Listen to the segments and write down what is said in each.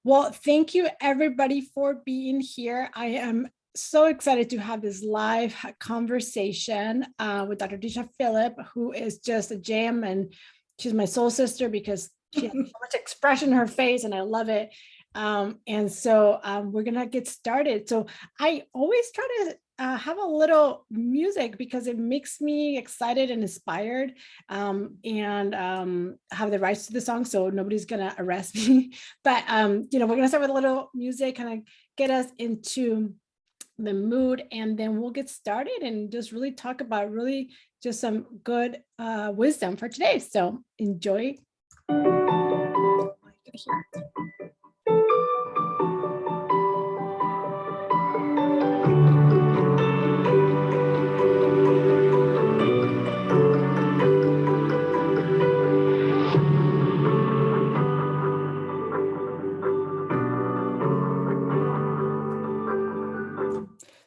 Well, thank you everybody for being here. I am so excited to have this live conversation with Dr. Disha Phillip, who is just a gem, and she's my soul sister because she has so much expression in her face and I love it. And so we're gonna get started. So I always try to have a little music because it makes me excited and inspired, and have the rights to the song, so nobody's gonna arrest me. But we're gonna start with a little music, kind of get us into the mood, and then we'll get started and just really talk about really just some good wisdom for today. So enjoy.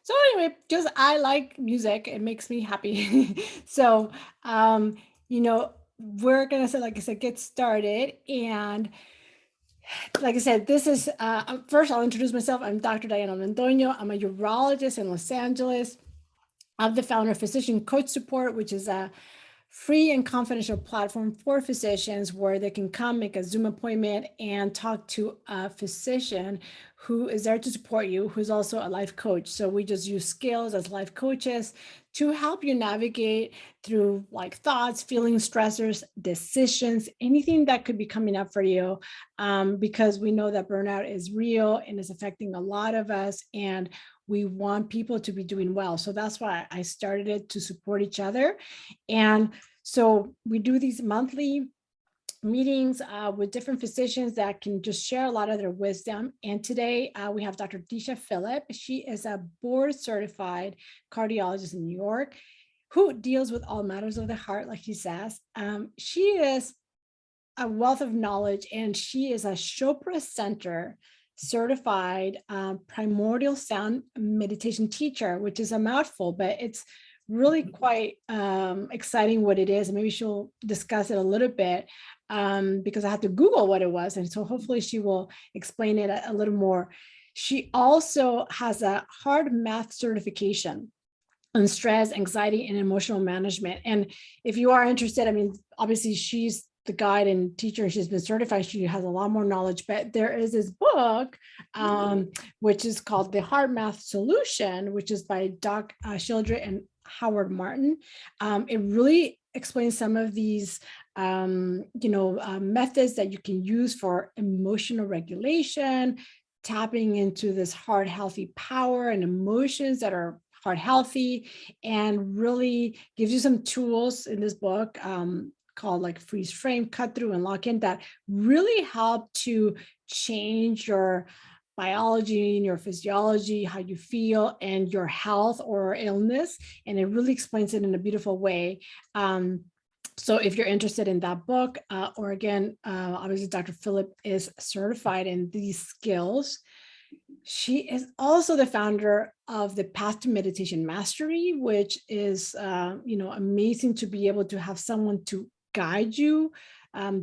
So anyway, just I like music. It makes me happy. So, we're going to, like I said, get started. And like I said, this is, first I'll introduce myself. I'm Dr. Diana Londoño. I'm a urologist in Los Angeles. I'm the founder of Physician Coach Support, which is a free and confidential platform for physicians where they can come make a Zoom appointment and talk to a physician who is there to support you, who's also a life coach. So we just use skills as life coaches to help you navigate through like thoughts, feelings, stressors, decisions, anything that could be coming up for you, because we know that burnout is real and is affecting a lot of us, and we want people to be doing well. So that's why I started it, to support each other. And so we do these monthly meetings with different physicians that can just share a lot of their wisdom. And today we have Dr. Disha Phillip. She is a board certified cardiologist in New York who deals with all matters of the heart, like she says. She is a wealth of knowledge, and she is a Chopra Center certified primordial sound meditation teacher, which is a mouthful, but it's really quite exciting what it is. And maybe she'll discuss it a little bit because I had to Google what it was. And so hopefully she will explain it a little more. She also has a hard math certification on stress, anxiety, and emotional management. And if you are interested, I mean, obviously she's the guide and teacher, and she's been certified. She has a lot more knowledge, but there is this book, which is called The Hard Math Solution, which is by Doc Shildred and Howard Martin. It really explains some of these, methods that you can use for emotional regulation, tapping into this heart healthy power and emotions that are heart healthy, and really gives you some tools in this book called like freeze frame, cut through, and lock in, that really help to change your biology and your physiology, how you feel, and your health or illness. And it really explains it in a beautiful way. So if you're interested in that book, or again, obviously Dr. Phillip is certified in these skills. She is also the founder of the Path to Meditation Mastery, which is, amazing to be able to have someone to guide you.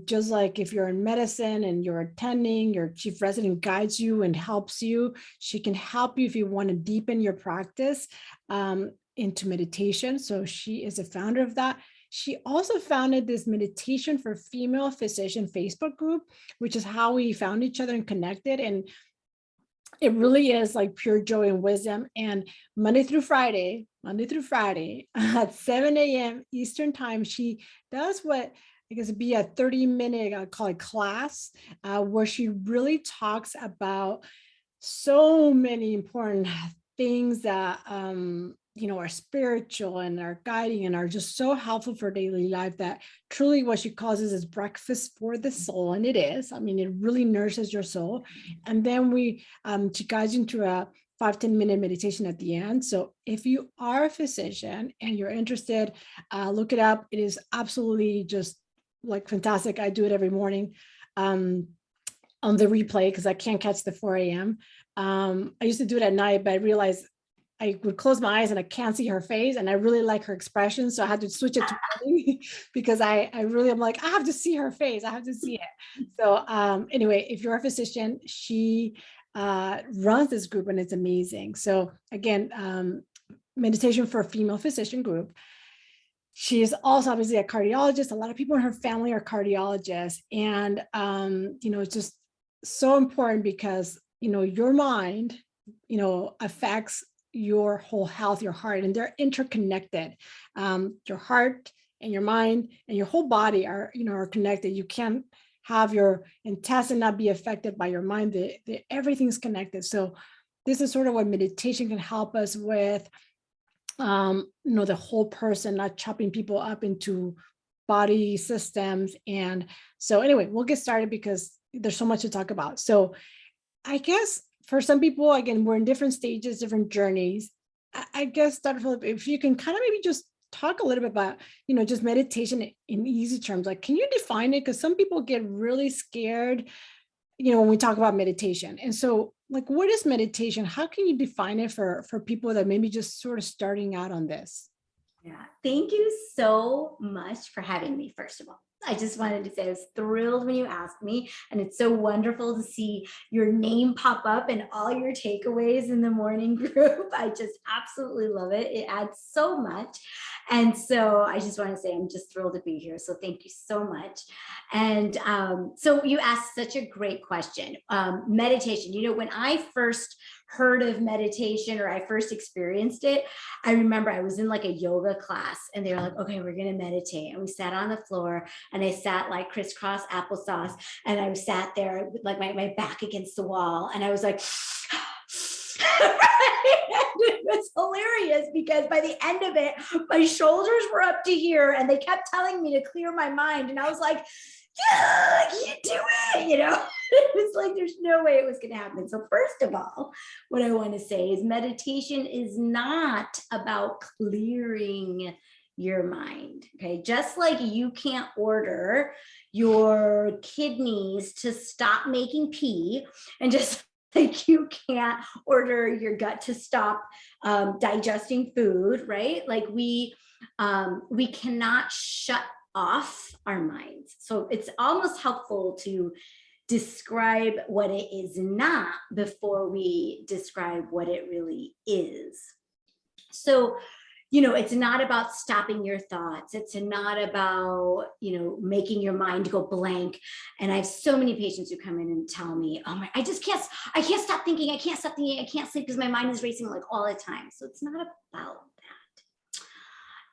Just like if you're in medicine and you're attending, your chief resident guides you and helps you. She can help you if you want to deepen your practice into meditation. So she is a founder of that. She also founded this Meditation for Female Physician Facebook group, which is how we found each other and connected. And it really is like pure joy and wisdom. And Monday through Friday at 7 a.m. Eastern time, she does what I guess would be a 30-minute, I call it class, where she really talks about so many important things that are spiritual and are guiding and are just so helpful for daily life, that truly what she calls is breakfast for the soul. And it is. I mean, it really nourishes your soul. And then she guides you into a 5-10-minute meditation at the end. So if you are a physician and you're interested, look it up. It is absolutely just like fantastic. I do it every morning on the replay because I can't catch the 4 a.m. I used to do it at night, but I realized I would close my eyes and I can't see her face, and I really like her expression. So I had to switch it to morning because I really am like, I have to see her face. I have to see it. So anyway, if you're a physician, she runs this group and it's amazing. So again, meditation for a female physician group. She is also obviously a cardiologist. A lot of people in her family are cardiologists. And, it's just so important because, your mind, affects your whole health, your heart, and they're interconnected. Your heart and your mind and your whole body are connected. You can't have your intestine not be affected by your mind. Everything's connected. So this is sort of what meditation can help us with. The whole person, not chopping people up into body systems. And so anyway, we'll get started because there's so much to talk about. So I guess for some people, again, we're in different stages, different journeys. I guess, Dr. Philip, if you can kind of maybe just talk a little bit about, just meditation in easy terms, like, can you define it? Because some people get really scared, when we talk about meditation. And so, like, what is meditation? How can you define it for people that maybe just sort of starting out on this? Yeah, thank you so much for having me, first of all. I just wanted to say I was thrilled when you asked me, and it's so wonderful to see your name pop up and all your takeaways in the morning group. I just absolutely love it. It adds so much. And so I just want to say I'm just thrilled to be here. So thank you so much. And so you asked such a great question. Meditation, when I first heard of meditation or I first experienced it, I remember I was in like a yoga class and they were like, okay, we're going to meditate. And we sat on the floor and I sat like crisscross applesauce. And I sat there with like my back against the wall. And I was like, it was hilarious because by the end of it, my shoulders were up to here and they kept telling me to clear my mind. And I was like, yeah, you do it, it was like, there's no way it was going to happen. So first of all, what I want to say is meditation is not about clearing your mind. Okay. Just like you can't order your kidneys to stop making pee, and just like you can't order your gut to stop digesting food, right? Like we cannot shut off our minds. So it's almost helpful to describe what it is not before we describe what it really is. So, it's not about stopping your thoughts. It's not about, making your mind go blank. And I have so many patients who come in and tell me, oh my, I can't stop thinking. I can't stop thinking. I can't sleep because my mind is racing like all the time. So it's not about that.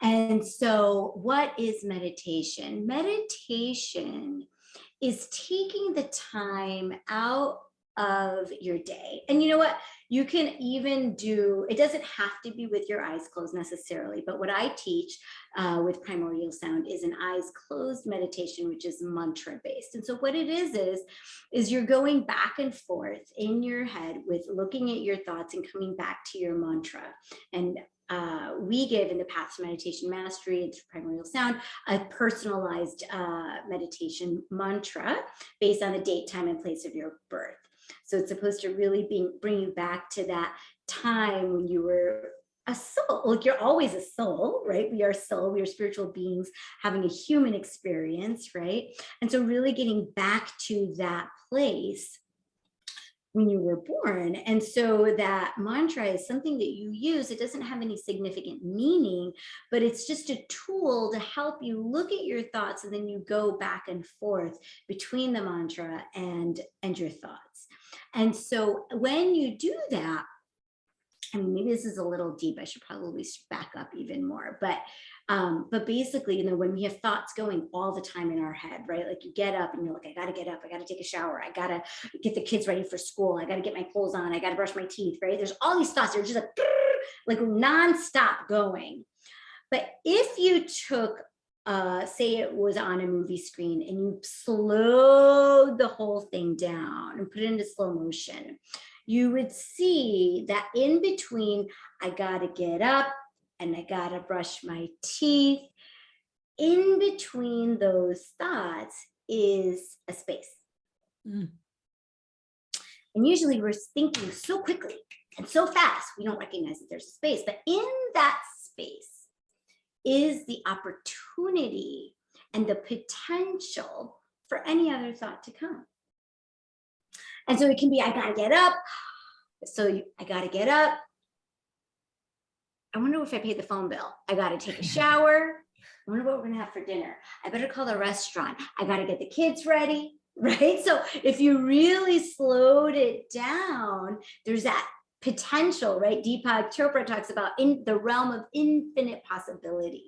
And so what is meditation? Meditation is taking the time out of your day. And you know what? You can even do, it doesn't have to be with your eyes closed necessarily, but what I teach with primordial sound is an eyes closed meditation, which is mantra based. And so what it is you're going back and forth in your head with looking at your thoughts and coming back to your mantra. And we give in the Path to Meditation Mastery and Primordial Sound a personalized meditation mantra based on the date, time, and place of your birth. So it's supposed to really bring you back to that time when you were a soul. Like you're always a soul, right? We are soul, we are spiritual beings having a human experience, right? And so really getting back to that place when you were born. And so that mantra is something that you use. It doesn't have any significant meaning, but it's just a tool to help you look at your thoughts, and then you go back and forth between the mantra and your thoughts. And so when you do that, I mean, maybe this is a little deep. I should probably back up even more. But basically, when we have thoughts going all the time in our head, right? Like you get up and you're like, I got to get up. I got to take a shower. I got to get the kids ready for school. I got to get my clothes on. I got to brush my teeth, right? There's all these thoughts. They're just like nonstop going. But if you took, say it was on a movie screen and you slowed the whole thing down and put it into slow motion, you would see that in between, I gotta get up and I gotta brush my teeth, in between those thoughts is a space. And usually we're thinking so quickly, And so fast, we don't recognize that there's a space. But in that space is the opportunity and the potential for any other thought to come. And so it can be, I gotta get up. So I gotta get up. I wonder if I paid the phone bill. I gotta take a shower. I wonder what we're gonna have for dinner. I better call the restaurant. I gotta get the kids ready, right? So if you really slowed it down, there's that potential, right? Deepak Chopra talks about in the realm of infinite possibilities.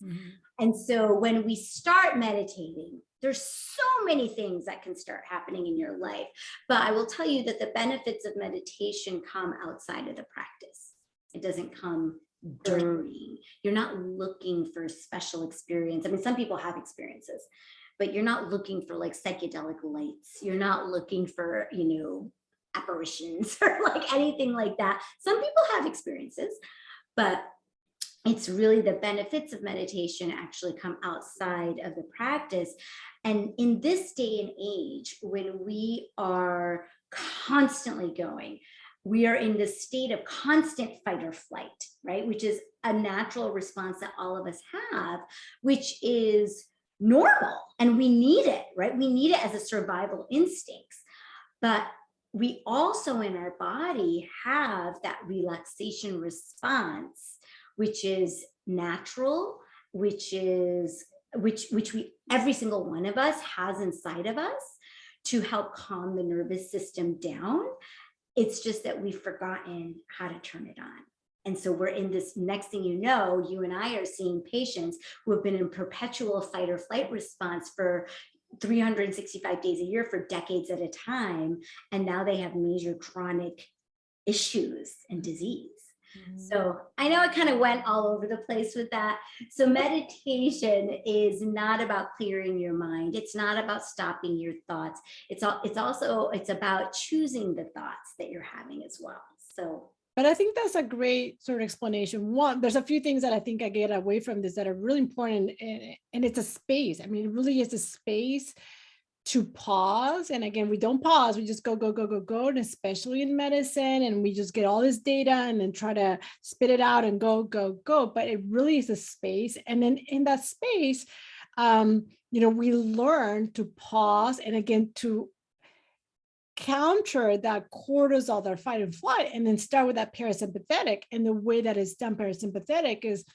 Mm-hmm. And so when we start meditating, there's so many things that can start happening in your life. But I will tell you that the benefits of meditation come outside of the practice. It doesn't come during. You're not looking for special experience. I mean, some people have experiences, but you're not looking for like psychedelic lights. You're not looking for, apparitions or like anything like that. Some people have experiences, but it's really the benefits of meditation actually come outside of the practice. And in this day and age, when we are constantly going, we are in this state of constant fight or flight, right? Which is a natural response that all of us have, which is normal. And we need it, right? We need it as a survival instinct. But we also in our body have that relaxation response, which is natural, which we, every single one of us has inside of us to help calm the nervous system down. It's just that we've forgotten how to turn it on. And so we're in this, next thing you know, you and I are seeing patients who have been in perpetual fight or flight response for 365 days a year for decades at a time. And now they have major chronic issues and disease. So I know it kind of went all over the place with that. So meditation is not about clearing your mind. It's not about stopping your thoughts. It's about choosing the thoughts that you're having as well. So, but I think that's a great sort of explanation. One, there's a few things that I think I get away from this that are really important, and it's a space. I mean, it really is a space to pause. And again, we don't pause, we just go, and especially in medicine, and we just get all this data and then try to spit it out and go. But it really is a space. And then in that space, we learn to pause, and again, to counter that cortisol, that fight and flight, and then start with that parasympathetic. And the way that it's done parasympathetic is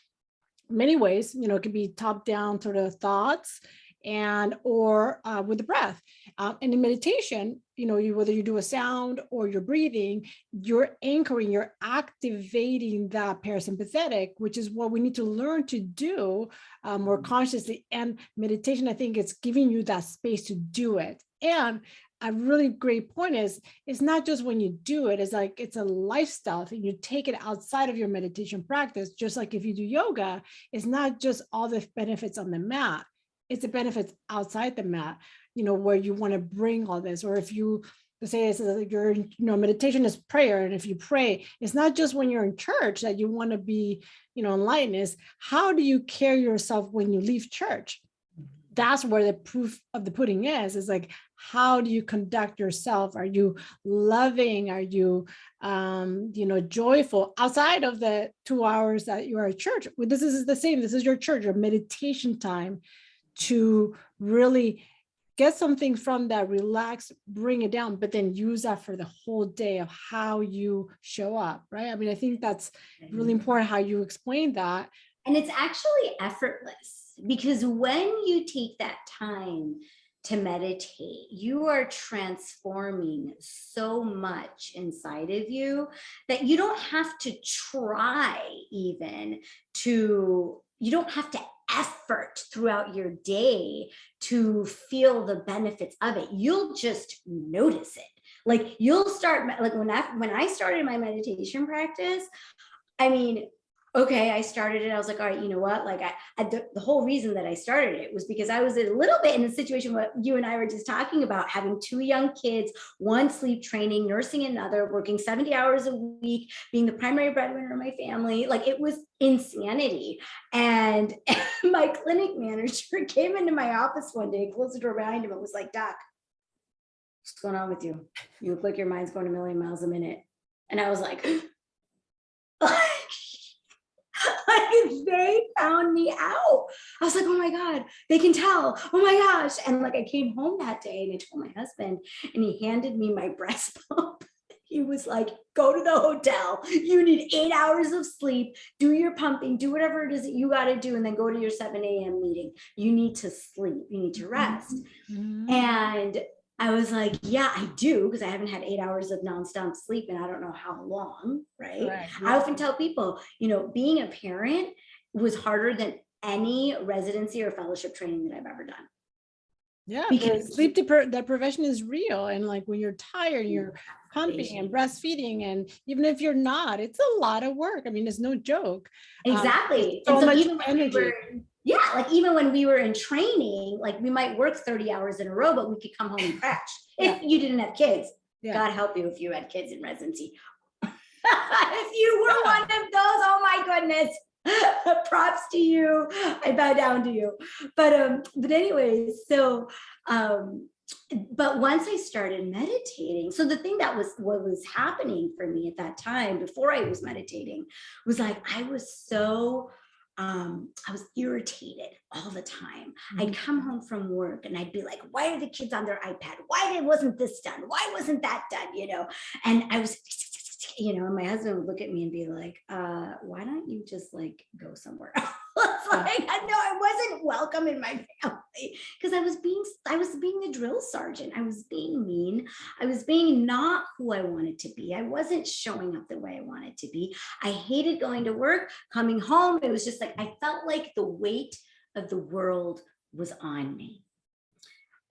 many ways, it could be top down sort of thoughts, and or with the breath. And in meditation, whether you do a sound or you're breathing, you're anchoring, you're activating that parasympathetic, which is what we need to learn to do more consciously. And meditation, I think, it's giving you that space to do it. And a really great point is, it's not just when you do it, it's like, it's a lifestyle thing. You take it outside of your meditation practice. Just like if you do yoga, it's not just all the benefits on the mat, it's the benefits outside the mat, where you want to bring all this. Or if you say it's your, meditation is prayer. And if you pray, it's not just when you're in church that you want to be, enlightened. Is how do you carry yourself when you leave church? That's where the proof of the pudding is like, how do you conduct yourself? Are you loving? Are you, joyful outside of the 2 hours that you are at church? This is the same. This is your church, your meditation time, to really get something from that, relax, bring it down, but then use that for the whole day of how you show up, right? I mean, I think that's really important how you explain that. And it's actually effortless, because when you take that time to meditate, you are transforming so much inside of you that you don't have to try even to, you don't have to effort throughout your day to feel the benefits of it. You'll just notice it. Like you'll start, like when I started my meditation practice, okay, I started it. I was like, all right, you know what? Like the whole reason that I started it was because I was a little bit in the situation what you and I were just talking about, having 2 young kids, one sleep training, nursing another, working 70 hours a week, being the primary breadwinner of my family. Like it was insanity. And my clinic manager came into my office one day, closed the door behind him, and was like, Doc, what's going on with you? You look like your mind's going a million miles a minute. And I was like, like they found me out. I was like, oh my God, they can tell. Oh my gosh. And like I came home that day and I told my husband and he handed me my breast pump. He was like, go to the hotel. You need 8 hours of sleep, do your pumping, do whatever it is that you got to do, and then go to your 7 a.m. meeting. You need to sleep, you need to rest. And I was like, yeah, I do, because I haven't had 8 hours of nonstop sleep and I don't know how long, right? Correct. I often tell people, being a parent was harder than any residency or fellowship training that I've ever done. Yeah, Because the sleep deprivation is real. And like when you're tired, you're pumping and breastfeeding. And even if you're not, it's a lot of work. I mean, it's no joke. Exactly. So And so much even when energy. even when we were in training, like we might work 30 hours in a row, but we could come home and crash if you didn't have kids. Yeah. God help you if you had kids in residency. If you were one of those, oh my goodness. Props to you. I bow down to you. But anyways, so but once I started meditating, so the thing that was what was happening for me at that time before I was meditating was like I was so I was irritated all the time. I'd come home from work and I'd be like, why are the kids on their iPad? Why wasn't this done? Why wasn't that done? And I was and my husband would look at me and be like, why don't you just like go somewhere else? Like, no, I wasn't welcome in my family because I was being the drill sergeant. I was being mean. I was being not who I wanted to be. I wasn't showing up the way I wanted to be. I hated going to work, coming home. It was just like, I felt like the weight of the world was on me.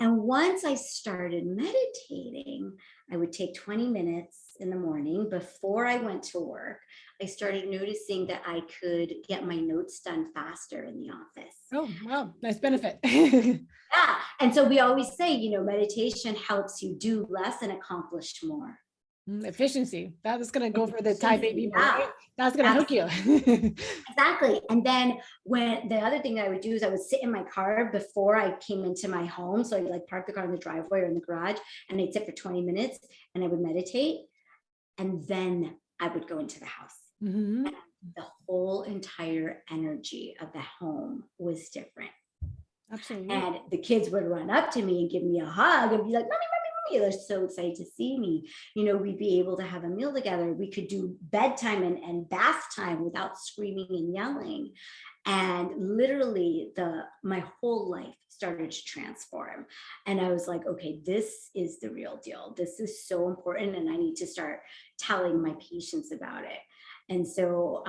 And once I started meditating, I would take 20 minutes in the morning before I went to work. I started noticing that I could get my notes done faster in the office. Oh, wow. Nice benefit. Yeah. And so we always say, meditation helps you do less and accomplish more. Efficiency. That is going to go for the type A people, Yeah. right? That's going to hook you. Exactly. And then when the other thing I would do is I would sit in my car before I came into my home. So I'd like park the car in the driveway or in the garage and I'd sit for 20 minutes and I would meditate. And then I would go into the house. And the whole entire energy of the home was different. Absolutely. And the kids would run up to me and give me a hug and be like, mommy, mommy, mommy. They're so excited to see me. We'd be able to have a meal together. We could do bedtime and bath time without screaming and yelling. And literally my whole life started to transform. And I was like, okay, this is the real deal. This is so important. And I need to start telling my patients about it. And so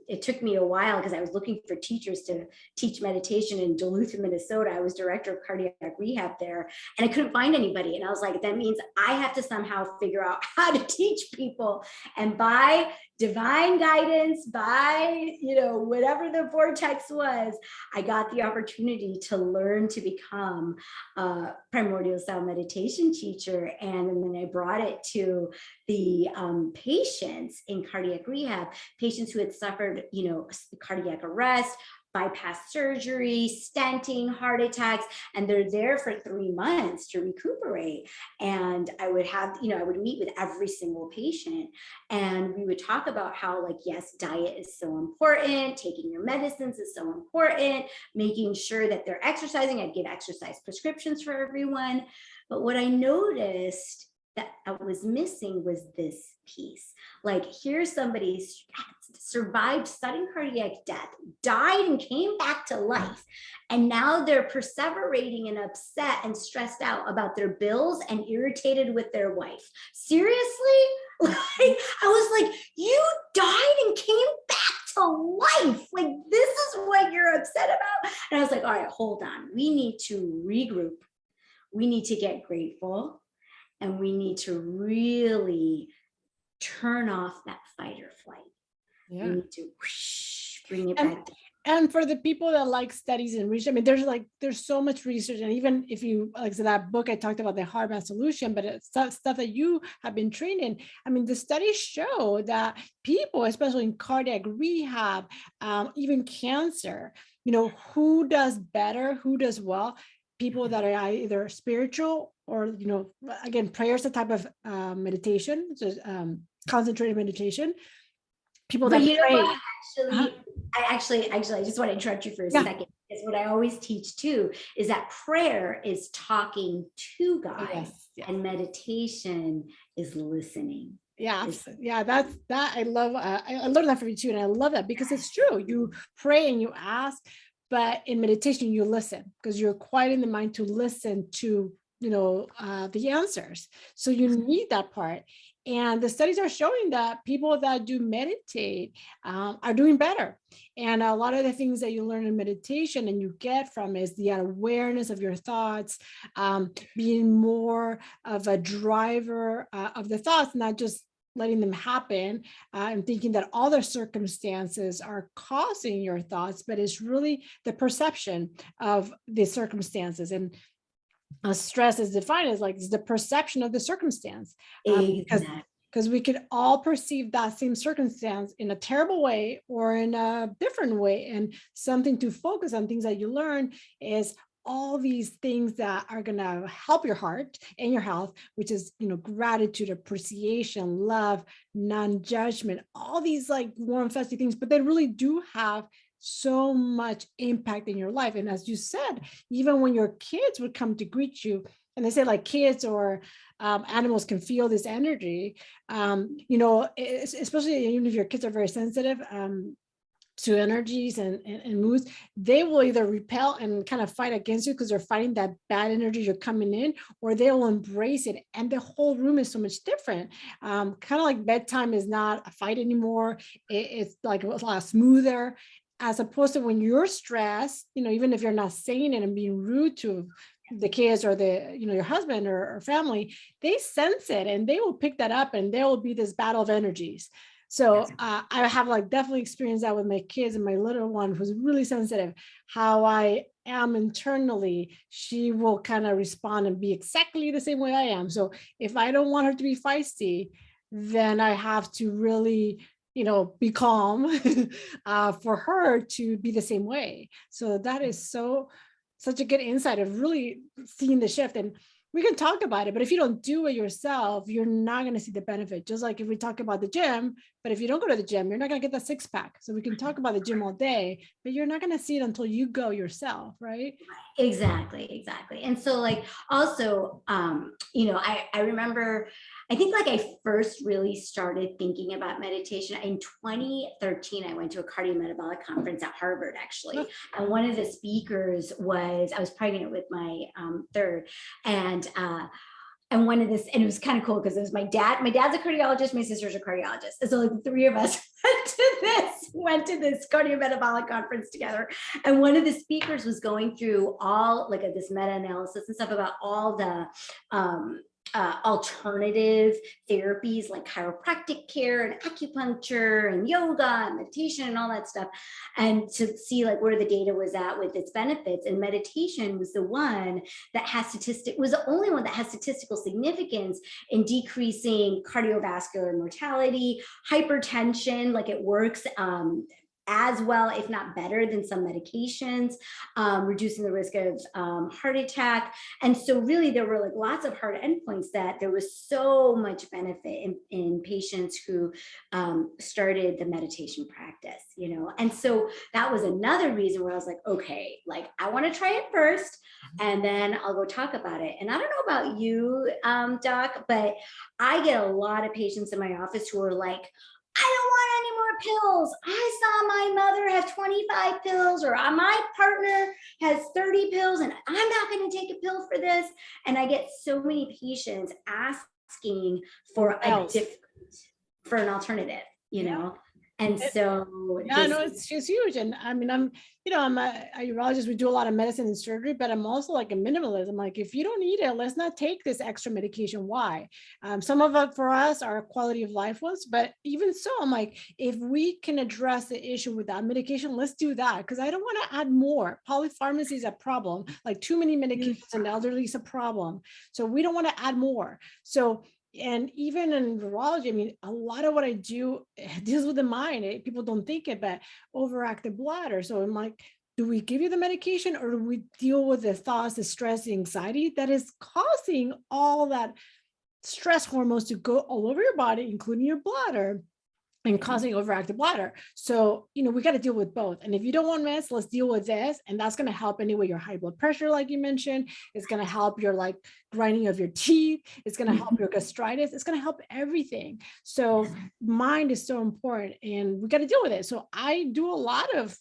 it took me a while because I was looking for teachers to teach meditation in Duluth, Minnesota. I was director of cardiac rehab there and I couldn't find anybody. And I was like, that means I have to somehow figure out how to teach people. And by divine guidance, by, whatever the vortex was, I got the opportunity to learn to become a primordial style meditation teacher. And then I brought it to the patients in cardiac rehab, patients who had suffered, cardiac arrest, bypass surgery, stenting, heart attacks, and they're there for 3 months to recuperate. And I would have, I would meet with every single patient and we would talk about how, like, yes, diet is so important, taking your medicines is so important, making sure that they're exercising. I'd give exercise prescriptions for everyone. But what I noticed that I was missing was this piece. Like, here's somebody survived sudden cardiac death, died and came back to life. And now they're perseverating and upset and stressed out about their bills and irritated with their wife. Seriously? Like, I was like, you died and came back to life. Like, this is what you're upset about? And I was like, all right, hold on. We need to regroup. We need to get grateful. And we need to really turn off that fight or flight. Yeah. We need to bring it back down. And for the people that like studies and research, I mean, there's so much research. And even if you, like, so that book, I talked about the hard math solution, but it's stuff that you have been trained in. I mean, the studies show that people, especially in cardiac rehab, even cancer, who does better, who does well, people that are either spiritual or, again, prayer is a type of meditation. So concentrated meditation. People But that you know what? pray. Uh-huh. I just want to interrupt you for a Yeah. second. Because what I always teach too is that prayer is talking to Oh, God, yes. Yes. and meditation is listening. Yeah, Is yeah, that's that. I love. I learned that from you too, and I love that because it's true. You pray and you ask, but in meditation you listen because you're quiet in the mind to listen to the answers. So you need that part. And the studies are showing that people that do meditate are doing better. And a lot of the things that you learn in meditation and you get from is the awareness of your thoughts, being more of a driver of the thoughts, not just letting them happen and thinking that all the circumstances are causing your thoughts, but it's really the perception of the circumstances. And stress is defined as like the perception of the circumstance, because exactly. we could all perceive that same circumstance in a terrible way or in a different way. And something to focus on, things that you learn, is all these things that are going to help your heart and your health, which is gratitude, appreciation, love, non-judgment, all these like warm fuzzy things, but they really do have so much impact in your life. And as you said, even when your kids would come to greet you, and they say like kids or animals can feel this energy, especially even if your kids are very sensitive to energies and moods, they will either repel and kind of fight against you because they're fighting that bad energy you're coming in, or they will embrace it. And the whole room is so much different. Kind of like bedtime is not a fight anymore. It's like a lot smoother, as opposed to when you're stressed, even if you're not saying it and being rude to the kids or your husband or family, they sense it and they will pick that up, and there will be this battle of energies. So I have like definitely experienced that with my kids, and my little one who's really sensitive, how I am internally, she will kind of respond and be exactly the same way I am. So if I don't want her to be feisty, then I have to really, be calm for her to be the same way. So that is such a good insight of really seeing the shift. And we can talk about it, but if you don't do it yourself, you're not going to see the benefit. Just like if we talk about the gym, but if you don't go to the gym, you're not going to get that six pack. So we can talk about the gym all day, but you're not going to see it until you go yourself, right? Exactly. And so like also I remember, I think like I first really started thinking about meditation in 2013. I went to a cardiometabolic conference at Harvard actually, and one of the speakers was, I was pregnant with my third, and one of this, and it was kind of cool because it was my dad's a cardiologist, my sister's a cardiologist, and so like the three of us went to this cardiometabolic conference together. And one of the speakers was going through all like this meta-analysis and stuff about all the alternative therapies like chiropractic care and acupuncture and yoga and meditation and all that stuff, and to see like where the data was at with its benefits. And meditation was the one that was the only one that has statistical significance in decreasing cardiovascular mortality, hypertension, like it works as well, if not better than some medications, reducing the risk of heart attack. And so really there were like lots of hard endpoints that there was so much benefit in patients who started the meditation practice, And so that was another reason where I was like, okay, like I want to try it first and then I'll go talk about it. And I don't know about you, Doc, but I get a lot of patients in my office who are like, I don't want any more pills. I saw my mother have 25 pills, or my partner has 30 pills, and I'm not going to take a pill for this. And I get so many patients asking for for an alternative, And so yeah, no, it's huge. And I mean, I'm a urologist. We do a lot of medicine and surgery, but I'm also like a minimalist. I'm like, if you don't need it, let's not take this extra medication. Why? Some of it for us are quality of life ones, but even so, I'm like, if we can address the issue with that medication, let's do that. Because I don't want to add more. Polypharmacy is a problem. Like too many medications in elderly is a problem. So we don't want to add more. So and even in virology, I mean, a lot of what I do deals with the mind. People don't think it, but overactive bladder. So I'm like, do we give you the medication, or do we deal with the thoughts, the stress, the anxiety that is causing all that stress hormones to go all over your body, including your bladder, and causing overactive bladder. So, we got to deal with both. And if you don't want meds, let's deal with this. And that's going to help anyway, your high blood pressure, like you mentioned. It's going to help your like grinding of your teeth. It's going to help your gastritis. It's going to help everything. So mind is so important and we got to deal with it. So I do a lot of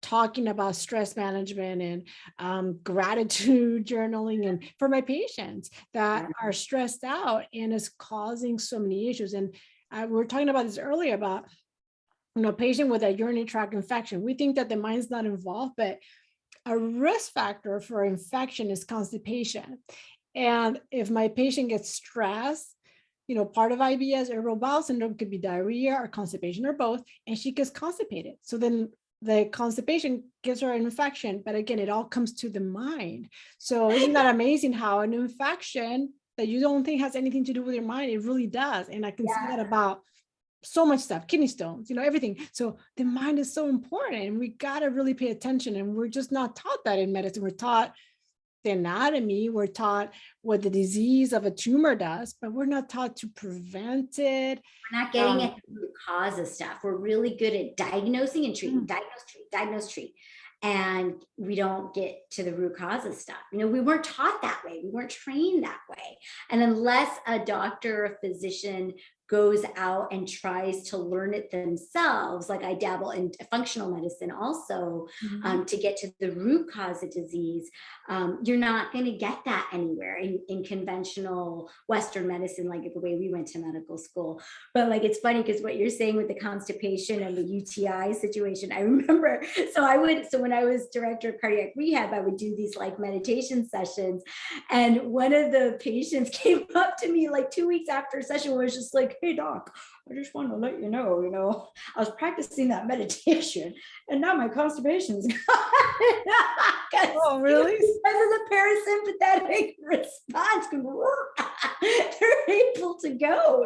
talking about stress management and gratitude journaling and for my patients that are stressed out and is causing so many issues. And we were talking about this earlier about, a patient with a urinary tract infection. We think that the mind's not involved, but a risk factor for infection is constipation. And if my patient gets stressed, part of IBS, irritable bowel syndrome, could be diarrhea or constipation or both, and she gets constipated. So then the constipation gives her an infection. But again, it all comes to the mind. So isn't that amazing how an infection that you don't think has anything to do with your mind, it really does. And I can see that about so much stuff, kidney stones, everything. So the mind is so important and we got to really pay attention. And we're just not taught that in medicine. We're taught the anatomy, we're taught what the disease of a tumor does, but we're not taught to prevent it. We're not getting at the root cause of stuff. We're really good at diagnosing and treating, diagnose, treat. And we don't get to the root cause of stuff. We weren't taught that way. We weren't trained that way. And unless a doctor or physician goes out and tries to learn it themselves, like I dabble in functional medicine also, to get to the root cause of disease, you're not going to get that anywhere in conventional Western medicine, like the way we went to medical school. But like, it's funny because what you're saying with the constipation and the UTI situation, I remember, so when I was director of cardiac rehab, I would do these like meditation sessions. And one of the patients came up to me like 2 weeks after a session where was just like, hey doc, I just want to let you know, I was practicing that meditation and now my constipation's gone. Oh, really? Because of the parasympathetic response, they're able to go,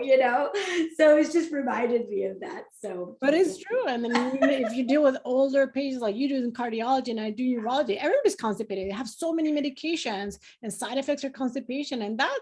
So it's just reminded me of that. So, but it's true. And then if you deal with older patients like you do in cardiology and I do urology, everybody's constipated. They have so many medications and side effects are constipation, and that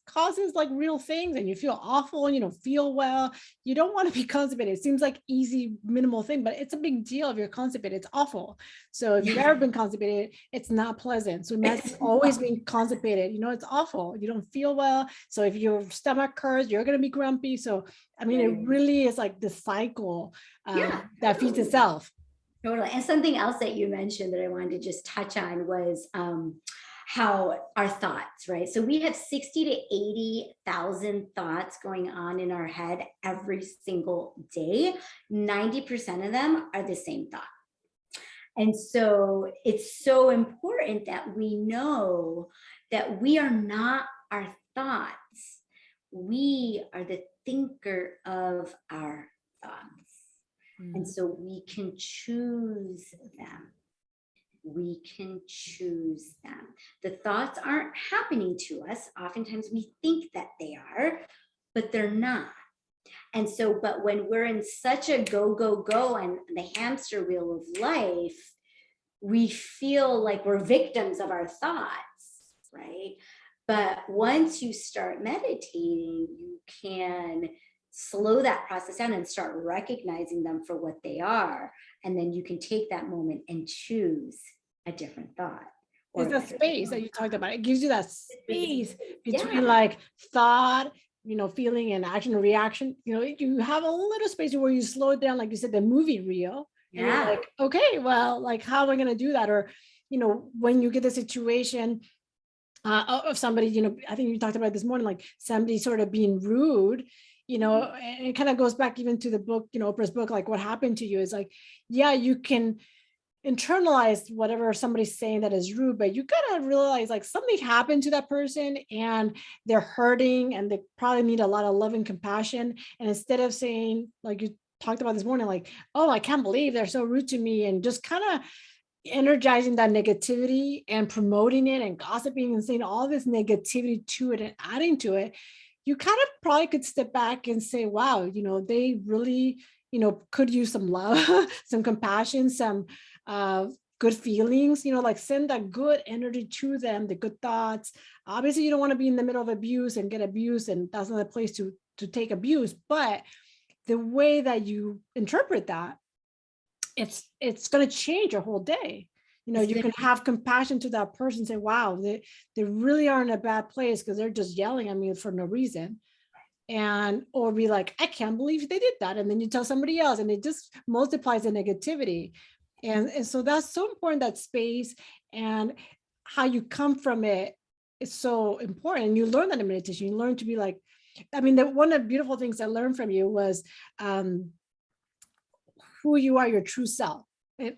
causes like real things. And you feel awful and you don't feel well. You don't want to be constipated. It seems like easy, minimal thing, but it's a big deal if you're constipated. It's awful. So if you've ever been constipated, it's not pleasant. So imagine always being constipated. It's awful. You don't feel well. So if your stomach hurts, you're going to be grumpy. So, I mean, it really is like the cycle that feeds itself. Totally. And something else that you mentioned that I wanted to just touch on was how our thoughts, right? So we have 60 to 80,000 thoughts going on in our head every single day. 90% of them are the same thought. And so it's so important that we know that we are not our thoughts. We are the thinker of our thoughts. And so we can choose them. We can choose them. The thoughts aren't happening to us. Oftentimes we think that they are, but they're not. And so, but when we're in such a go, go, go and the hamster wheel of life, we feel like we're victims of our thoughts, right? But once you start meditating, you can slow that process down and start recognizing them for what they are. And then you can take that moment and choose a different thought. It's the space that you talked about. It gives you that space between like thought, feeling and action or reaction. You have a little space where you slow it down, like you said, the movie reel. And you're like, okay, well, like, how am I going to do that? Or, when you get the situation of somebody, I think you talked about this morning, like somebody sort of being rude, and it kind of goes back even to the book, Oprah's book, like what happened to you is like, yeah, you can internalize whatever somebody's saying that is rude, but you gotta realize like something happened to that person and they're hurting and they probably need a lot of love and compassion. And instead of saying, like you talked about this morning, like, oh, I can't believe they're so rude to me, and just kind of energizing that negativity and promoting it and gossiping and saying all this negativity to it and adding to it, you kind of probably could step back and say, wow, they really, could use some love, some compassion, some good feelings, like send that good energy to them, the good thoughts. Obviously, you don't want to be in the middle of abuse and get abused, and that's not a place to take abuse. But the way that you interpret that, it's going to change your whole day. You can have compassion to that person, say, wow, they really are in a bad place because they're just yelling at me for no reason. And or be like, I can't believe they did that. And then you tell somebody else, and it just multiplies the negativity. And so that's so important, that space, and how you come from it is so important. And you learn that in meditation. You learn to be like, one of the beautiful things I learned from you was who you are, your true self.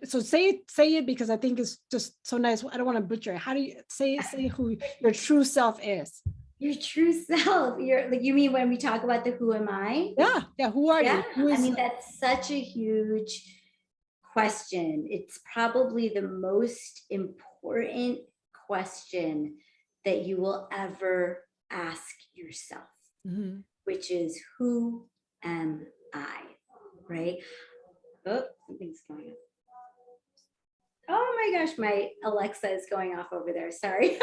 So say it, because I think it's just so nice. I don't want to butcher it. How do you say who your true self is? Your true self. You mean when we talk about the who am I? Yeah. Who are you? That's such a huge question. It's probably the most important question that you will ever ask yourself, which is, who am I? Right? Oh, something's going on. Oh my gosh, my Alexa is going off over there. Sorry.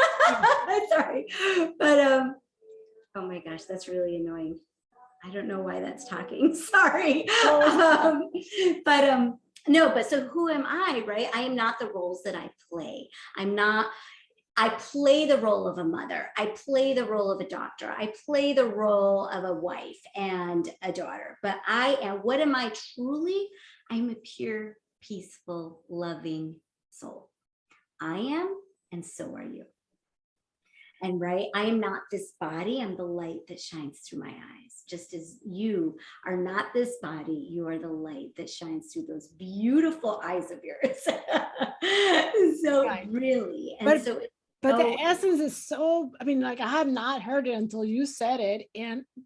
Sorry. But oh my gosh, that's really annoying. I don't know why that's talking. Sorry. But so who am I, right? I am not the roles that I play. I play the role of a mother. I play the role of a doctor. I play the role of a wife and a daughter. But what am I truly? I'm a pure, peaceful, loving soul. I am, and so are you. And right, I am not this body. I'm the light that shines through my eyes. Just as you are not this body, you are the light that shines through those beautiful eyes of yours. So right. Really, and but the essence is so, I have not heard it until you said it.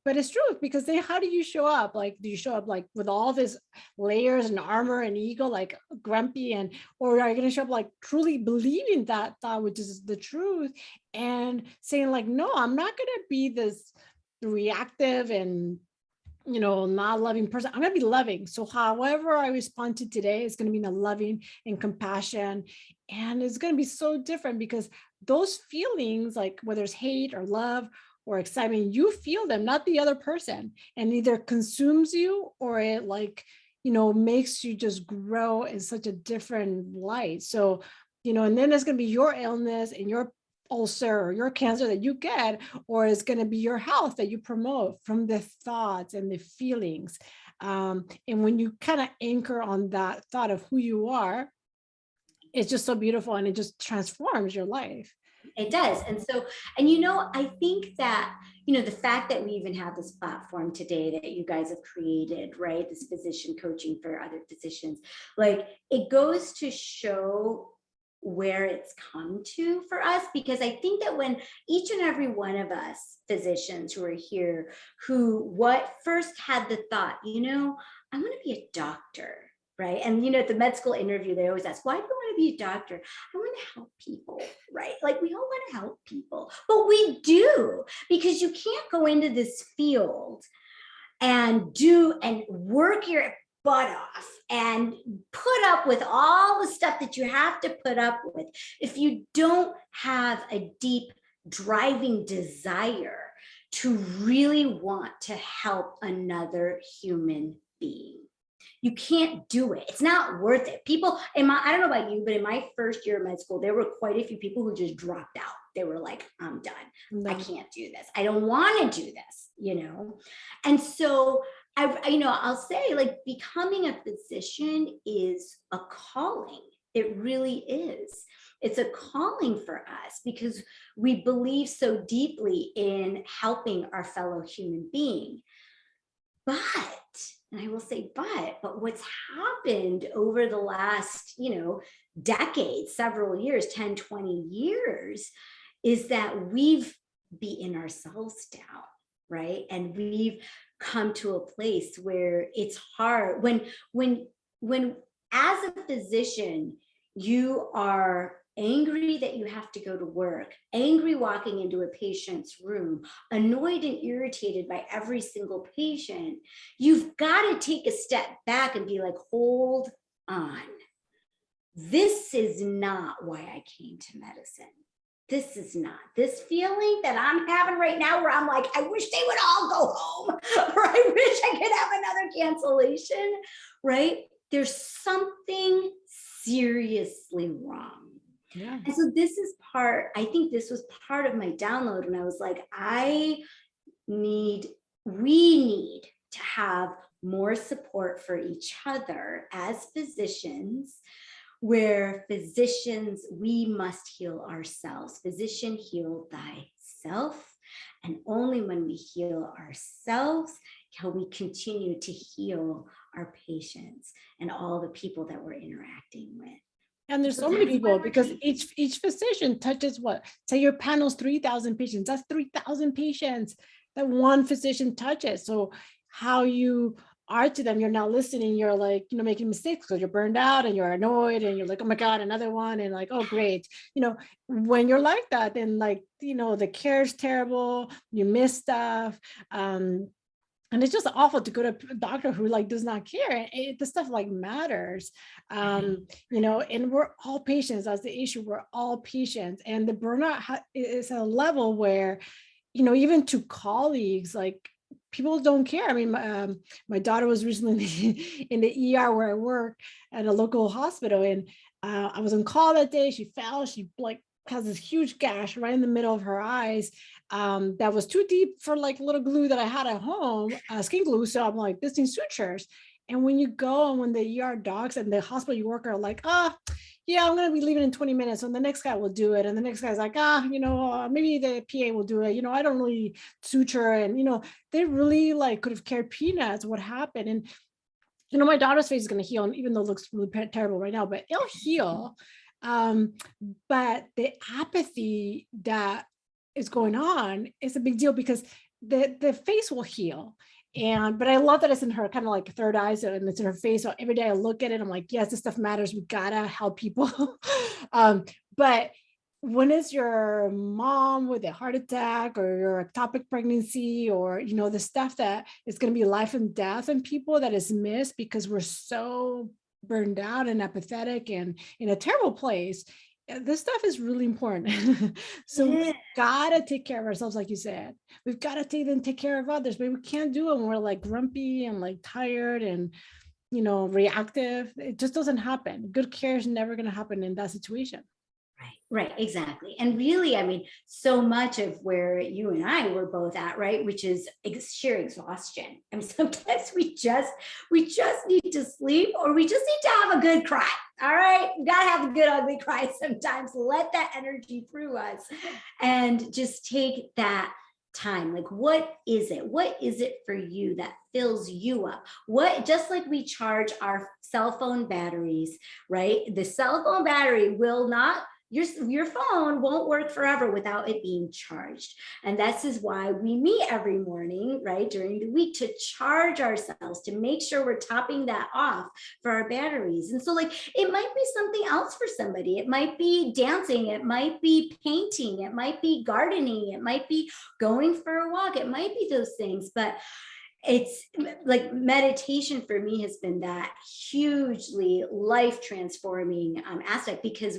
But it's true, because then how do you show up? Like, do you show up like with all this layers and armor and ego, like grumpy, or are you going to show up like truly believing that thought, which is the truth, and saying like, no, I'm not going to be this reactive and not loving person. I'm going to be loving. So however I respond to today is going to be in a loving and compassion. And it's going to be so different, because those feelings, like whether it's hate or love or excitement, you feel them, not the other person. And either consumes you, or it makes you just grow in such a different light. So, and then there's going to be your illness and your ulcer or your cancer that you get, or it's going to be your health that you promote from the thoughts and the feelings. And when you kind of anchor on that thought of who you are, it's just so beautiful, and it just transforms your life. It does. And so, I think that, the fact that we even have this platform today that you guys have created, right? This physician coaching for other physicians, like, it goes to show where it's come to for us. Because I think that when each and every one of us physicians who are here, what first had the thought, I want to be a doctor, right? And at the med school interview, they always ask, why do you want to be a doctor? I want to help people, right? Like, we all want to help people, but we do, because you can't go into this field and work your butt off and put up with all the stuff that you have to put up with if you don't have a deep driving desire to really want to help another human being. You can't do it. It's not worth it. People I don't know about you, but in my first year of med school, there were quite a few people who just dropped out. They were like, I'm done. No. I can't do this. I don't want to do this, And so I'll say, like, becoming a physician is a calling. It really is. It's a calling for us, because we believe so deeply in helping our fellow human being. But, and I will say, but what's happened over the last, decades, several years, 10, 20 years, is that we've beaten ourselves down, right? And we've come to a place where it's hard when as a physician, you are angry that you have to go to work, angry walking into a patient's room, annoyed and irritated by every single patient. You've got to take a step back and be like, hold on. this is not why I came to medicine. This is not this feeling that I'm having right now where I'm like, I wish they would all go home, or I wish I could have another cancellation, right? There's something seriously wrong. Yeah. And so this is part, I think this was part of my download when I was like, we need to have more support for each other as physicians, where physicians, we must heal ourselves. Physician, heal thyself. And only when we heal ourselves can we continue to heal our patients and all the people that we're interacting with. And there's So so many that's why people we're because here. each physician touches what? Say your panel's 3,000 patients. That's 3,000 patients that one physician touches. So how you are to them, you're not listening. You're like, making mistakes because you're burned out and you're annoyed and you're like, oh my God, another one. And like, oh, great. When you're like that, then like, the care is terrible. You miss stuff. And it's just awful to go to a doctor who like does not care. The stuff like matters. And we're all patients. That's the issue. We're all patients, and the burnout is a level where, even to colleagues, like people don't care. I mean, my daughter was recently in the ER where I work at a local hospital, and I was on call that day. She fell. She like has this huge gash right in the middle of her eyes, that was too deep for like a little glue that I had at home, skin glue. So I'm like, this needs sutures. And when you go and when the ER docs and the hospital you work are like, yeah, I'm going to be leaving in 20 minutes. And the next guy will do it. And the next guy's like, maybe the PA will do it. I don't really suture. And, they really like could have cared peanuts what happened. And, my daughter's face is going to heal, and even though it looks really terrible right now, but it'll heal. But the apathy that is going on is a big deal because the face will heal. But I love that it's in her kind of like third eyes and it's in her face. So every day I look at it, I'm like, yes, this stuff matters. We gotta help people. But when is your mom with a heart attack or your ectopic pregnancy or, the stuff that is going to be life and death in people that is missed because we're so burned out and apathetic and in a terrible place, this stuff is really important. So we gotta take care of ourselves, like you said. We've got to take care of others, but we can't do it when we're like grumpy and like tired and reactive. It just doesn't happen. Good care is never going to happen in that situation. Right, exactly. And really, I mean, so much of where you and I were both at, right, which is sheer exhaustion. I mean, sometimes we just need to sleep, or we just need to have a good cry. All right, we gotta have a good ugly cry sometimes. Let that energy through us and just take that time. Like, what is it for you that fills you up? Just like we charge our cell phone batteries, right? The cell phone battery will not, your phone won't work forever without it being charged. And this is why we meet every morning, right, during the week, to charge ourselves, to make sure we're topping that off for our batteries. And so like, it might be something else for somebody. It might be dancing, it might be painting, it might be gardening, it might be going for a walk, it might be those things. But it's like meditation for me has been that hugely life transforming aspect, because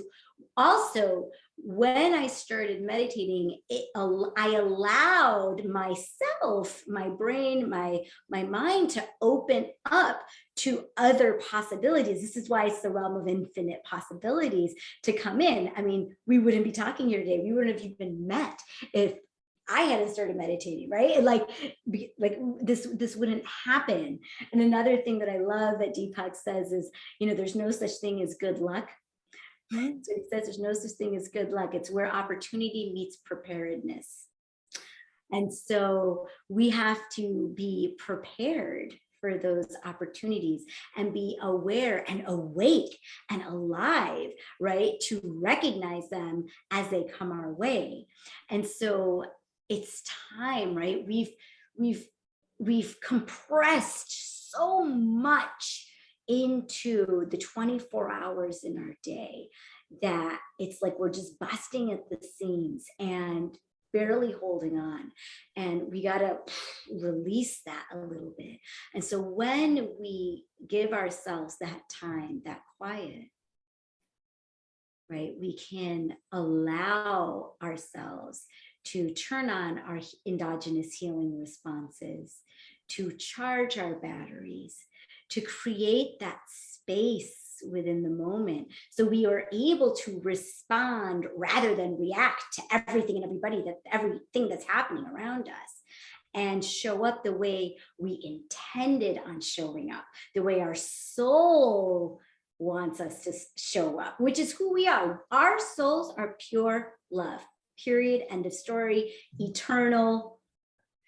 also when I started meditating, I allowed myself, my brain, my mind to open up to other possibilities. This is why it's the realm of infinite possibilities to come in. I mean, we wouldn't be talking here today. We wouldn't have even met if I hadn't started meditating, right? And like this wouldn't happen. And another thing that I love that Deepak says is, there's no such thing as good luck. So he says there's no such thing as good luck. It's where opportunity meets preparedness. And so we have to be prepared for those opportunities and be aware and awake and alive, right, to recognize them as they come our way. And so it's time, right? We've compressed so much into the 24 hours in our day that it's like we're just busting at the seams and barely holding on, and we got to release that a little bit. And so when we give ourselves that time, that quiet, right? We can allow ourselves to turn on our endogenous healing responses, to charge our batteries, to create that space within the moment. So we are able to respond rather than react to everything and everything that's happening around us, and show up the way we intended on showing up, the way our soul wants us to show up, which is who we are. Our souls are pure love, period, end of story, eternal,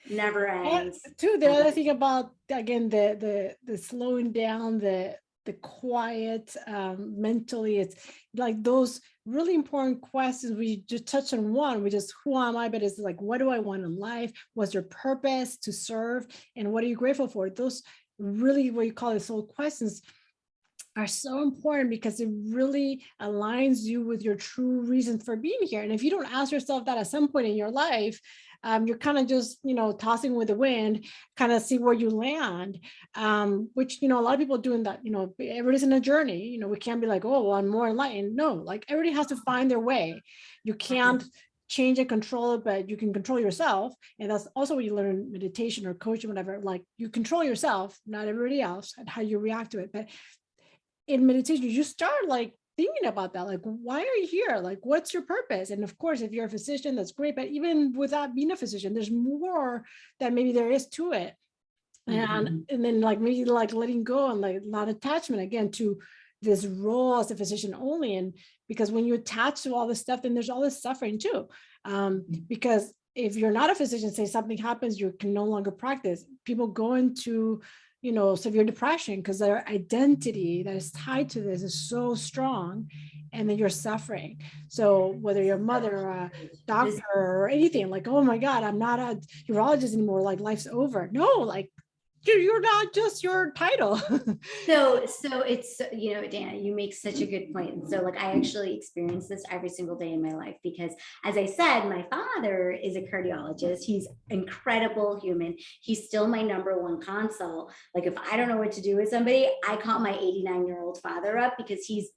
never And ends. too, the other thing about, again, the slowing down, the quiet, mentally, it's like those really important questions. We just touched on one, which is who am I, but it's like, what do I want in life? What's your purpose to serve? And what are you grateful for? Those really, what you call it, soul questions, are so important because it really aligns you with your true reason for being here. And if you don't ask yourself that at some point in your life, you're kind of just, tossing with the wind, kind of see where you land, which, a lot of people doing that, everybody's in a journey, we can't be like, oh, well, I'm more enlightened. No, like everybody has to find their way. You can't change and control it, but you can control yourself. And that's also what you learn in meditation or coaching, whatever, like you control yourself, not everybody else, and how you react to it. But in meditation, you start like thinking about that, like, why are you here? Like, what's your purpose? And of course, if you're a physician, that's great. But even without being a physician, there's more that maybe there is to it. And then like maybe like letting go and like not attachment again to this role as a physician only. And because when you attach to all this stuff, then there's all this suffering too. Because if you're not a physician, say something happens, you can no longer practice. People go into severe depression because their identity that is tied to this is so strong, and then you're suffering. So whether you're a mother or a doctor or anything, like, oh my God, I'm not a urologist anymore, like life's over. No, like you're not just your title. So it's, Dana, you make such a good point. And so like, I actually experience this every single day in my life, because as I said, my father is a cardiologist. He's incredible human. He's still my number one consult. Like if I don't know what to do with somebody, I call my 89-year-old father up, because he's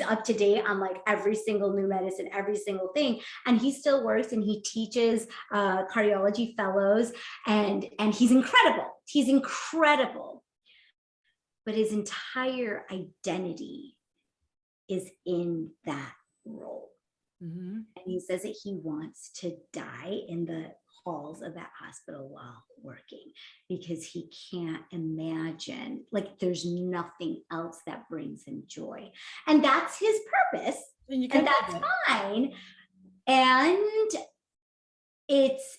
up to date on like every single new medicine, every single thing. And he still works and he teaches cardiology fellows, and he's incredible. He's incredible. But his entire identity is in that role. And he says that he wants to die in the halls of that hospital while working, because he can't imagine, like there's nothing else that brings him joy. And that's his purpose. And that's fine. And it's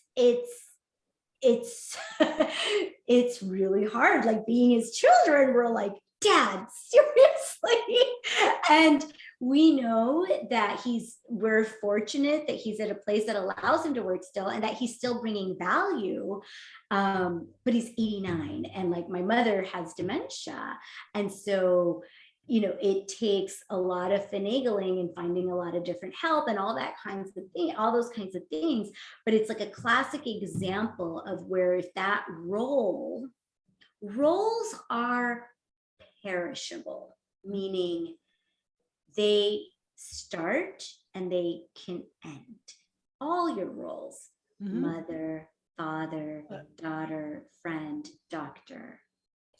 it's really hard. Like being his children, we're like, Dad, seriously? And we know that we're fortunate that he's at a place that allows him to work still, and that he's still bringing value. But he's 89, and like my mother has dementia. And so, it takes a lot of finagling and finding a lot of different help and all those kinds of things. But it's like a classic example of where if that roles are perishable, meaning they start and they can end. All your roles, mother, father, daughter, friend, doctor.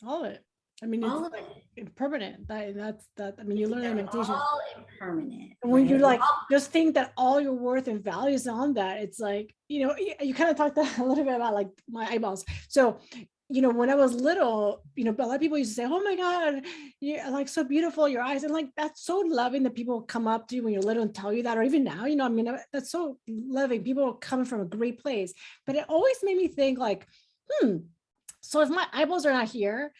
All of it. I mean, all of it. Impermanent. That's that. I mean, you learn that in meditation. All impermanent. And when you like just think that all your worth and value is on that, it's like, you kind of talked a little bit about like my eyeballs. So, when I was little, a lot of people used to say, oh my God, you're like so beautiful, your eyes. And like, that's so loving that people come up to you when you're little and tell you that, or even now, I mean, that's so loving. People are coming from a great place. But it always made me think like, so if my eyeballs are not here,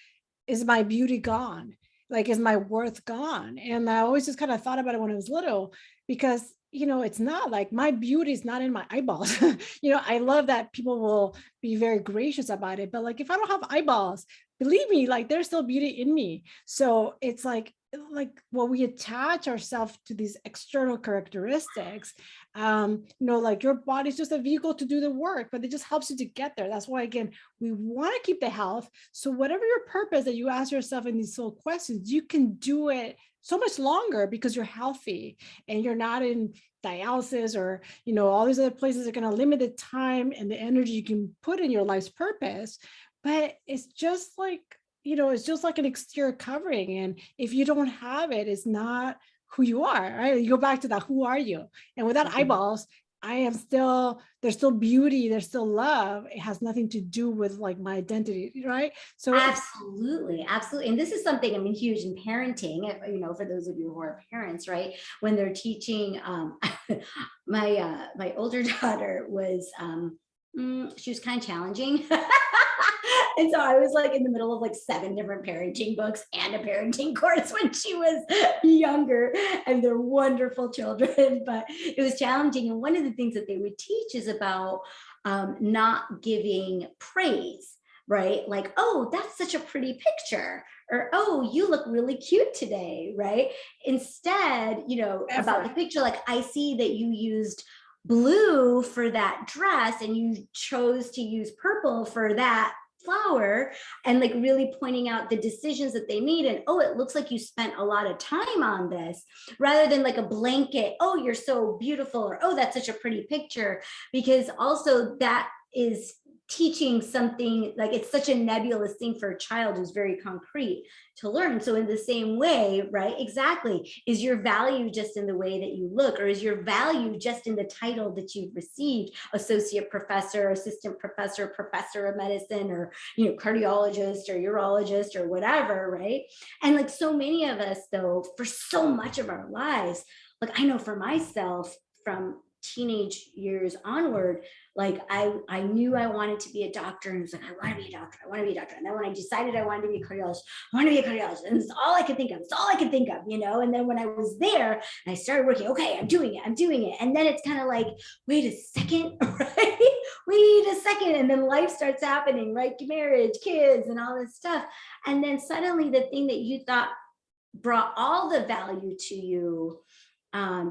is my beauty gone? Like, is my worth gone? And I always just kind of thought about it when I was little, because, it's not like my beauty is not in my eyeballs. I love that people will be very gracious about it, but like, if I don't have eyeballs, believe me, like there's still beauty in me. So it's like, like, well, we attach ourselves to these external characteristics. Like your body's just a vehicle to do the work, but it just helps you to get there. That's why, again, we want to keep the health. So whatever your purpose that you ask yourself in these soul questions, you can do it so much longer because you're healthy and you're not in dialysis, or all these other places are going to limit the time and the energy you can put in your life's purpose. But it's just like, it's just like an exterior covering. And if you don't have it, it's not who you are, right? You go back to that, who are you? And without eyeballs, there's still beauty, there's still love. It has nothing to do with like my identity, right? So Absolutely, absolutely. And this is something, I mean, huge in parenting, for those of you who are parents, right? When they're teaching, my older daughter was, she was kind of challenging. And so I was like in the middle of like 7 different parenting books and a parenting course when she was younger, and they're wonderful children, but it was challenging. And one of the things that they would teach is about not giving praise, right? Like, oh, that's such a pretty picture, or oh, you look really cute today, right? Instead, about the picture, like, I see that you used blue for that dress and you chose to use purple for that flower, and like really pointing out the decisions that they made, and oh, it looks like you spent a lot of time on this, rather than like a blanket, oh, you're so beautiful, or oh, that's such a pretty picture. Because also that is teaching something, like it's such a nebulous thing for a child who's very concrete to learn. So in the same way, right, exactly, is your value just in the way that you look, or is your value just in the title that you've received, associate professor, assistant professor, professor of medicine, or cardiologist or urologist or whatever, right? And like so many of us, though, for so much of our lives, like I know for myself, from teenage years onward, like I knew I wanted to be a doctor, and it was like, I want to be a doctor, I want to be a doctor. And then when I decided I wanted to be a cardiologist, I want to be a cardiologist, and it's all I could think of. It's all I could think of, And then when I was there and I started working, okay, I'm doing it. And then it's kind of like, wait a second, right? Wait a second. And then life starts happening, right? Marriage, kids, and all this stuff. And then suddenly the thing that you thought brought all the value to you,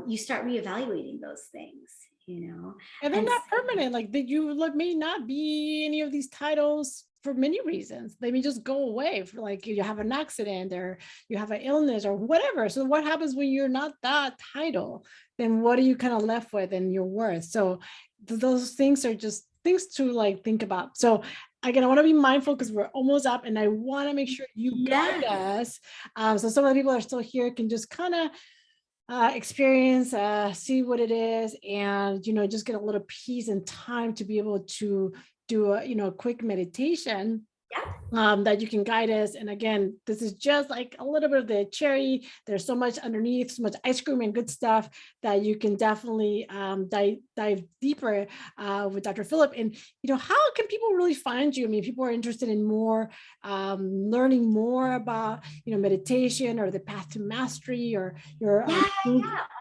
you start reevaluating those things, and they're and not permanent. Like that, you look may not be any of these titles for many reasons. They may just go away for, like, you have an accident or you have an illness or whatever. So what happens when you're not that title? Then what are you kind of left with in your worth? So those things are just things to like think about. So again, I want to be mindful because we're almost up, and I want to make sure you guide us. So some of the people that are still here can just kind of experience, see what it is, and just get a little peace and time to be able to do a quick meditation that you can guide us. And again, this is just like a little bit of the cherry. There's so much underneath, so much ice cream and good stuff that you can definitely dive deeper with Dr. Philip. And how can people really find you? I mean, people are interested in more, learning more about meditation or the path to mastery, or your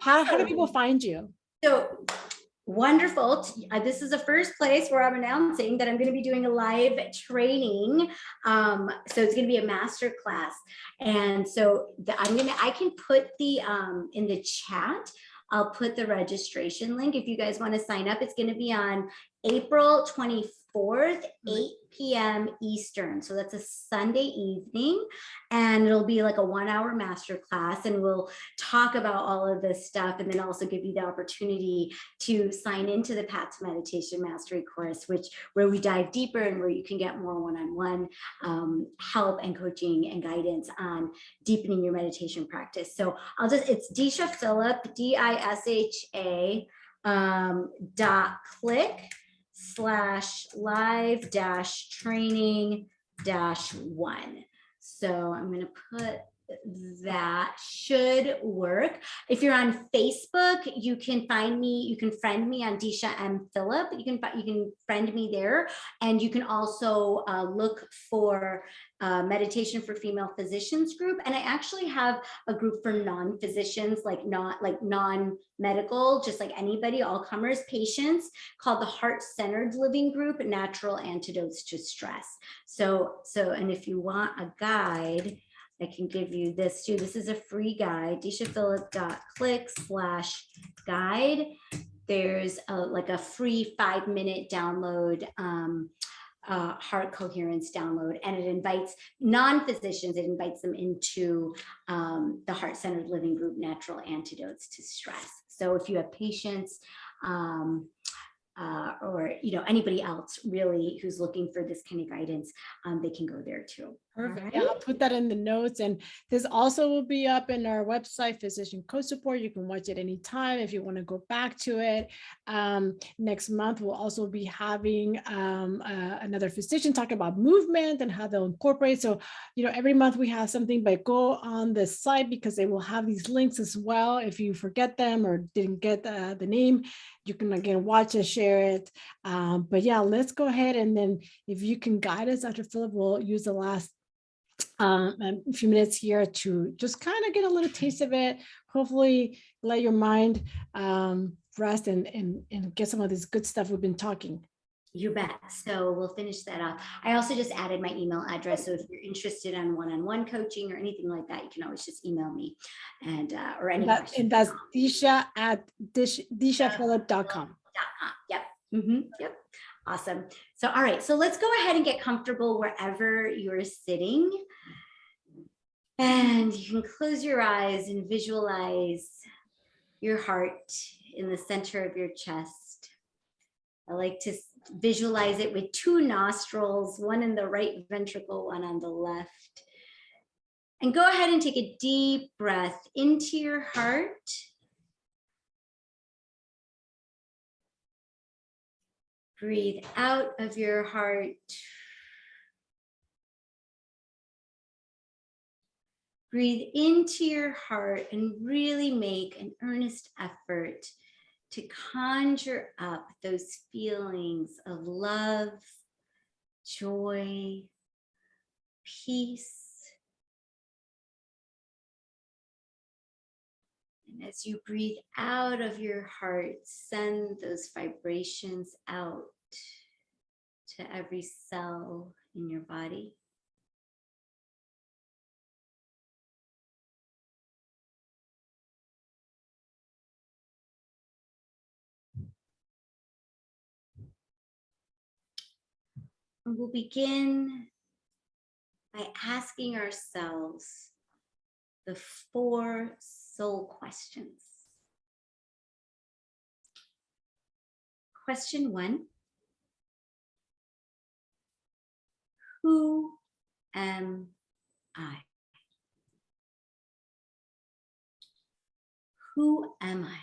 how do people find you? So wonderful. This is the first place where I'm announcing that I'm going to be doing a live training. So it's going to be a master class. And so I can put the in the chat, I'll put the registration link if you guys want to sign up. It's going to be on April 24th, 8 p.m. Eastern. So that's a Sunday evening. And it'll be like a 1-hour master class. And we'll talk about all of this stuff, and then also give you the opportunity to sign into the Path to Meditation Mastery course, where we dive deeper and where you can get more one-on-one help and coaching and guidance on deepening your meditation practice. So it's Disha Philip, DISHA .click/live-training-1. So I'm going to put that, should work. If you're on Facebook, you can find me, you can friend me on Disha M. Philip. You can friend me there. And you can also look for Meditation for Female Physicians group. And I actually have a group for non-physicians, like non-medical, just like anybody, all comers, patients, called the Heart-Centered Living Group, Natural Antidotes to Stress. So, and if you want a guide, I can give you this too. This is a free guide, dishaphillip.click/guide. There's like a free 5-minute download, heart coherence download, and it invites non-physicians, it invites them into the heart-centered living group, natural antidotes to stress. So if you have patients, or anybody else really who's looking for this kind of guidance, they can go there too. Perfect. Right? Yeah, I'll put that in the notes. And this also will be up in our website, Physician Code Support. You can watch it anytime if you want to go back to it. Next month, we'll also be having another physician talk about movement and how they'll incorporate. So, every month we have something, but go on the site because they will have these links as well. If you forget them or didn't get the name, you can again watch and share it. But yeah, let's go ahead. And then if you can guide us, Dr. Phillip, we'll use the last a few minutes here to just kind of get a little taste of it. Hopefully let your mind rest and get some of this good stuff we've been talking. You bet. So we'll finish that off. I also just added my email address. So if you're interested in one-on-one coaching or anything like that, you can always just email me and or any questions. And that's Disha at dishaphillip.com. Yep. Yep. Awesome. So, all right. So let's go ahead and get comfortable wherever you're sitting. And you can close your eyes and visualize your heart in the center of your chest. I like to visualize it with 2 nostrils, one in the right ventricle, one on the left. And go ahead and take a deep breath into your heart. Breathe out of your heart. Breathe into your heart and really make an earnest effort to conjure up those feelings of love, joy, peace. And as you breathe out of your heart, send those vibrations out to every cell in your body. And we'll begin by asking ourselves the 4 soul questions. Question 1. Who am I? Who am I?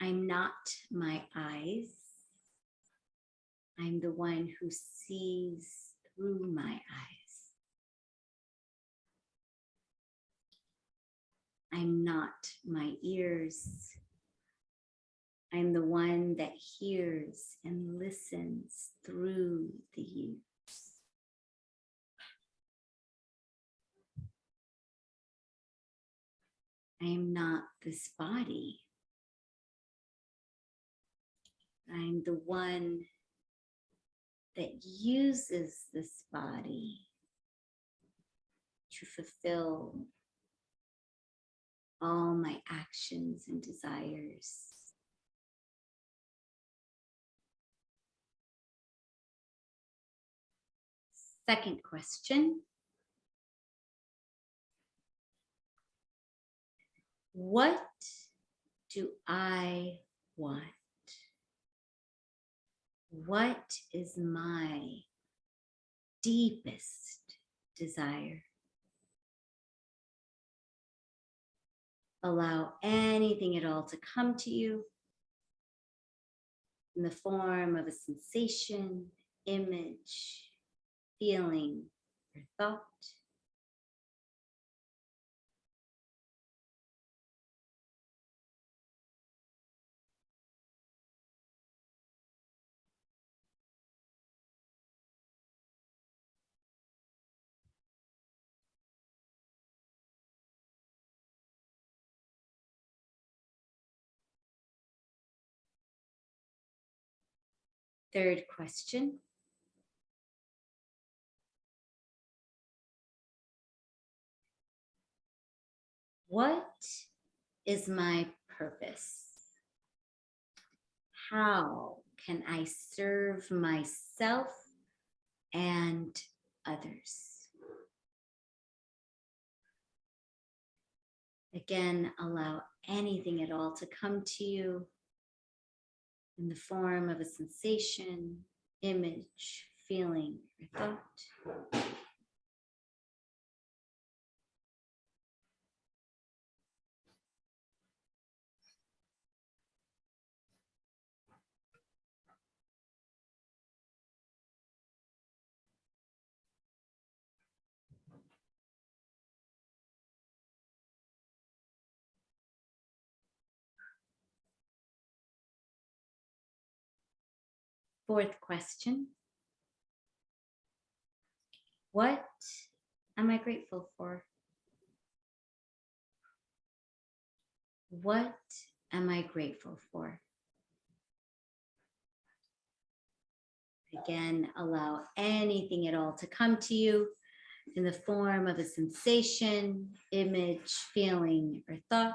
I'm not my eyes. I'm the one who sees through my eyes. I'm not my ears. I'm the one that hears and listens through the ears. I am not this body. I'm the one that uses this body to fulfill all my actions and desires. Second question. What do I want? What is my deepest desire? Allow anything at all to come to you in the form of a sensation, image, feeling, or thought. Third question. What is my purpose? How can I serve myself and others? Again, allow anything at all to come to you in the form of a sensation, image, feeling, or thought. Fourth question. What am I grateful for? What am I grateful for? Again, allow anything at all to come to you in the form of a sensation, image, feeling, or thought.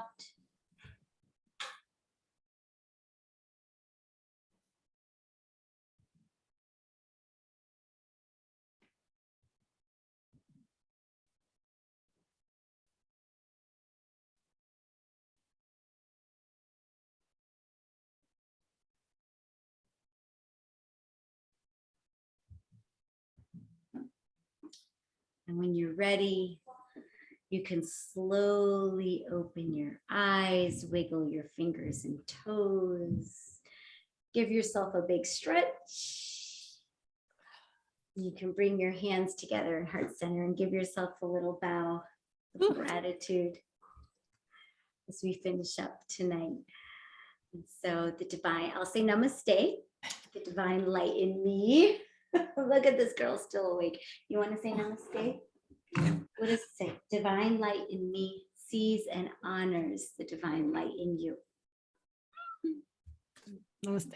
And when you're ready, you can slowly open your eyes, wiggle your fingers and toes. Give yourself a big stretch. You can bring your hands together in heart center and give yourself a little bow of gratitude as we finish up tonight. And so the divine, I'll say namaste, the divine light in me. Look at this girl still awake. You want to say namaste? What does it say? Divine light in me sees and honors the divine light in you. Namaste.